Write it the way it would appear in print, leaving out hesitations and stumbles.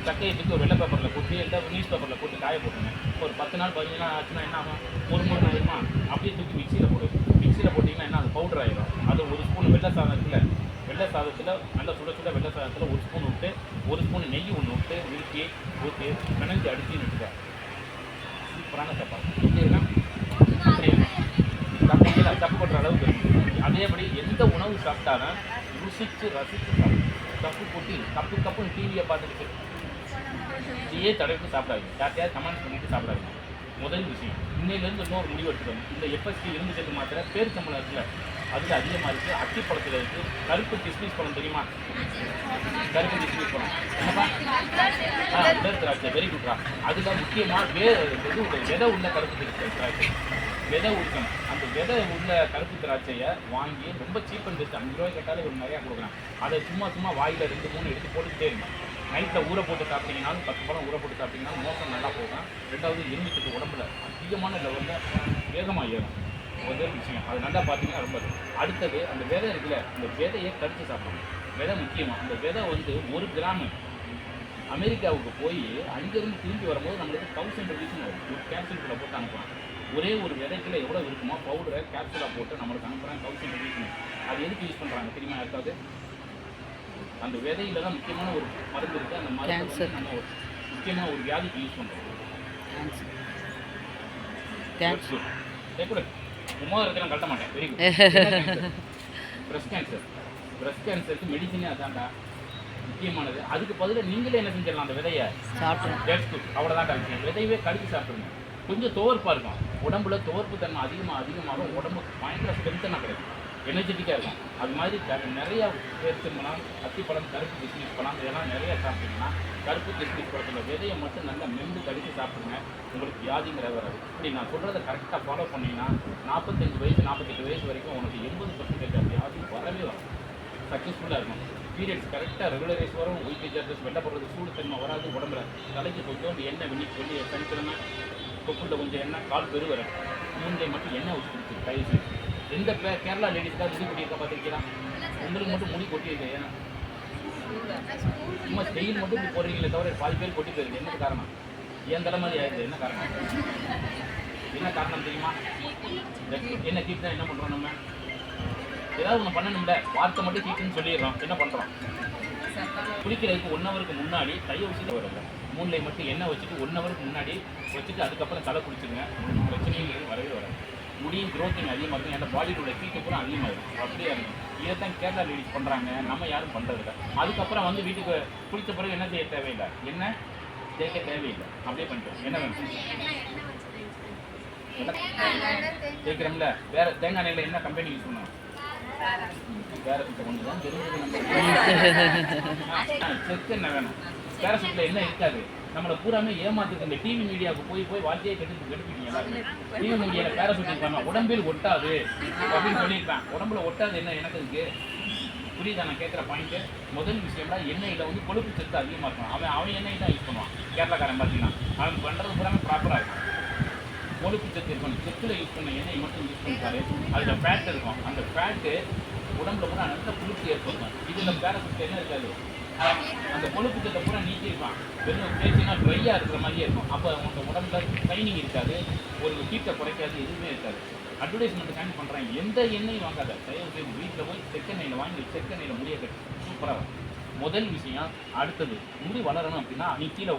சக்கையை தூக்கி ஒரு வெள்ளை பேப்பரில் போட்டு இல்லை நியூஸ் பேப்பரில் போட்டு காய போட்டுருங்க. ஒரு 10 நாள் 15 நாள் ஆச்சுன்னா என்ன ஆகும்? ஒரு முறை ஆகுமா? அப்படியே தூக்கி மிக்சியில் போடு. மிக்சியில் போட்டிங்கன்னா என்ன, அது பவுடர் ஆகிடும். அது ஒரு ஸ்பூன் வெள்ளை சாதத்தில் நல்லா சுட சுட வெள்ளை சாதத்தில் 1 ஸ்பூன் விட்டு 1 ஸ்பூன் நெய் ஒன்று விட்டு உருக்கி ஊற்றி பிணைஞ்சு அடிச்சின்னு விட்டுக்க. சூப்பரான சப்பாத்தி எப்படி இருக்கா? சாப்பிட்டீங்களா? தப்பு பண்ணுற அளவுக்கு இருக்குது. அதேபடி எந்த உணவு சாப்பிட்டாலும் ருசித்து ரசித்து சாப்பிடும். தப்புன்னு டிவியை பார்த்துட்டு இதையே தடவிட்டு சாப்பிடாதீங்க. யார்ட்டையாவது கமெண்ட் பண்ணிட்டு சாப்பிடாதீங்க. முதல் விஷயம், இன்னையிலேருந்து இன்னொரு முடிவு எடுத்துக்கணும். இந்த எஃப்எஸ்டி இருந்து செட்டு மாத்திரை பேரிச்சம்பழம் இருக்குல்ல, அதில் அதிகமாக இருக்குது. அத்திப்பழத்தில் இருக்குது. கருப்பு கிஸ்மிஸ் பழம் தெரியுமா? கருப்பு கிஸ்மிஸ் பழம் என்னப்பா? உலர் திராட்சை, வெரி குட்ரா. அதில் முக்கியமாக விதை உள்ள கருப்பு திராட்சை, விதை உடுக்கணும். அந்த விதை உள்ள கருப்பு திராட்சையை வாங்கி ரொம்ப சீப் அண்ட் பெஸ்ட், 5 ரூபாய் கேட்டாலும் ஒரு நிறையா கொடுக்குறாங்க. அதை சும்மா வாயில் 2 3 எடுத்து போட்டுக்கிட்டே இருங்க. நைட்டில் ஊற போட்டு சாப்பிட்டீங்கன்னாலும் 10 பழம் ஊற போட்டு சாப்பிட்டீங்கன்னாலும் மோசம் நல்லா போகும். ரெண்டாவது இருந்துட்டு உடம்புல அதிகமான லெவலில் வேகமாக ஏறும். முதல் விஷயம் அது நல்லா பார்த்தீங்கன்னா ரொம்ப. அடுத்தது அந்த விதை இருக்குல்ல, அந்த விதையை கடிச்சு சாப்பிடணும். விதை முக்கியமாக அந்த விதை 1 கிராம் அமெரிக்காவுக்கு போய் அங்கேருந்து திரும்பி வரும்போது நம்மளுக்கு 1000 ருபீஸ்னு வரும். ஒரு கேப்சூல்குள்ளே போட்டு அனுப்புகிறான். ஒரே ஒரு விதைக்குள்ள எவ்வளோ இருக்குமோ பவுடரை கேப்சூலாக போட்டு நம்மளுக்கு அனுப்புகிறாங்க 1000 ருபீஸ்னு. அது எதுக்கு யூஸ் பண்ணுறாங்க தெரியுமா? யாருக்காவது அந்த விதையில தான் முக்கியமான ஒரு மருந்து இருக்குது. அந்த மருந்து நம்ம முக்கியமாக ஒரு வியாதிக்கு யூஸ் பண்ணுறோம். சும்மா இருக்க நான் கட்ட மாட்டேன். Very good. பிரஸ்ட் கேன்சருக்கு மெடிசனே அதான்டா முக்கியமானது. அதுக்கு பதிலாக நீங்களே என்ன செஞ்சிடலாம், அந்த விதையை சாப்பிட்டு அவ்வளோதான் விஷயம். விதையவே கடிச்சு சாப்பிடுங்க. கொஞ்சம் துவர்ப்பாக இருக்கும். உடம்புல துவர்ப்பு தன்மை அதிகமாக உடம்புக்கு பயங்கர ஸ்ட்ரென்த்தனாக கிடைக்கும், எனர்ஜெட்டிக்காக இருக்கும். அது மாதிரி நிறையா பேரிச்சம்பழம், அத்திப்பழம், கருப்பு கிஸ்மிஸ் பழம் இதெல்லாம் நிறையா சாப்பிட்டீங்கன்னா கருப்பு கிஸ்மிஸ் பழத்தில் விதையை மட்டும் நல்லா மென்று கடித்து சாப்பிடுங்க. உங்களுக்கு வியாதிங்கிற வராது. இப்படி நான் சொல்கிறத கரெக்டாக ஃபாலோ பண்ணிங்கன்னா 45 வயசு 48 வயசு வரைக்கும் உனக்கு 80% வியாதி வரவே வரும். சக்ஸஸ்ஃபுல்லாக இருக்கும். பீரியட்ஸ் கரெக்டாக ரெகுலரைஸ் வரும். ஒயிட் சார்ஜஸ் வெள்ளை போடுறது, சூடு தன்மை வராது. உடம்புல தலைக்கு கொஞ்சோண்டு எண்ணெய் வெந்நீர் சொல்லி சனிக்கிழமை தொப்புளில் கொஞ்சம் எண்ணெய், கால் பெருவரை மூஞ்சை மட்டும் எண்ணெய் வச்சு கொடுத்துரு கைது. எந்த கேரளா லேடிஸ்க்காக முடி கொட்டியிருக்கா பார்த்துருக்கலாம்? உங்களுக்கு மட்டும் முடி கொட்டியிருக்கு. ஏன்னா சும்மா ஸ்டெயில் மட்டும் இப்படி போடுறீங்களே தவிர பாதி பேர் கொட்டி போயிருக்கு. என்ன காரணம்? என் தலைமாதிரி ஆயிடுது. என்ன காரணம் தெரியுமா? என்ன ஹீட் தான் என்ன பண்ணுறோம்? நம்ம ஏதாவது ஒன்று பண்ணணும்ல, வார்த்தை மட்டும் ஹீட்டுன்னு சொல்லிடுறோம். என்ன பண்ணுறோம்? குளிக்கிறதுக்கு 1 ஹவருக்கு முன்னாடி கையை வச்சுட்டு வரல, மூணில் மட்டும் எண்ணெய் வச்சுட்டு 1 ஹவருக்கு முன்னாடி வச்சுட்டு அதுக்கப்புறம் தலை குளிச்சுருங்க. பிரச்சனைகள் வரவே வராது. முடியும் க்ரோத்திங் அதிகமாக இருக்கும். ஏன்னா பாடியோட ஹீட்டு கூட அதிகமாக இருக்கும். அப்படியே இருக்கும். இதைத்தான் கேரளா லேடிஸ் பண்ணுறாங்க. நம்ம யாரும் பண்ணுறதில்ல. அதுக்கப்புறம் வீட்டுக்கு குளித்த பிறகு என்ன செய்ய தேவையில்லை, என்ன தேய்க்க தேவையில்லை. அப்படியே பண்ணிட்டோம். என்ன வேணும் தேய்க்கிறோம்ல. வேறு தேங்காய் எண்ணெயில் என்ன கம்பெனி யூஸ் பண்ணுவோம்? பேராசூட்டை கொண்டு தான் தெரிஞ்சது. செக் என்ன வேணும்? பேராசூட்டில் என்ன இருக்காது. நம்மளை பூராமே ஏமாத்துக்கு இந்த டிவி மீடியாவுக்கு போய் வாழ்க்கையை கெடுப்பீங்களா? டிவி மீடியாவில் பேராசூட் இருக்காங்க, உடம்பில் ஒட்டாது அப்படின்னு சொல்லியிருக்கான். உடம்புல ஒட்டாது என்ன எனக்கு இருக்கு புரியுதா? நான் கேட்குற பாயிண்ட்டு. முதல் விஷயம்னா எண்ணெயில் கொழுப்பு சத்து அதிகமாக இருக்கும். அவன் எண்ணெய் தான் யூஸ் பண்ணுவான். கேரளாக்காரன் பார்த்தீங்கன்னா அவன் பண்ணுறது பூராமே ப்ராப்பராக இருக்கும். கொழுப்பு சத்து இருக்கணும். செத்தில் யூஸ் பண்ண எண்ணெய் மட்டும் யூஸ் பண்ணிட்டாரு. அதில் ஃபேட் இருக்கும். அந்த ஃபேட்டு உடம்புல பூரா நல்ல குளிர்ச்சி ஏற்படுத்தும். இதில் பேராசூட் என்ன இருக்காது, அந்த கொழுப்பு சத்தை பூரா நீக்கியிருப்பான். வெறும் பேச்சுன்னா ட்ரையாக இருக்கிற மாதிரியே இருக்கும். அப்போ உங்கள் உடம்புல ட்ரைனிங் இருக்காது, ஒரு ஹீட்டை குறைக்காது, எதுவுமே இருக்காது. அட்வர்டைஸ்மெண்ட் கேன் பண்ணுறாங்க. எந்த எண்ணெயும் வாங்காத, தயவு செய்து வீட்டில் போய் செக்கெண்ணெயில் வாங்கி செக்கெண்ணெயில் முடிய கட்டி சூப்பராக. முதல் விஷயம். அடுத்தது, முடி வளரணும் அப்படின்னா நீ கீழே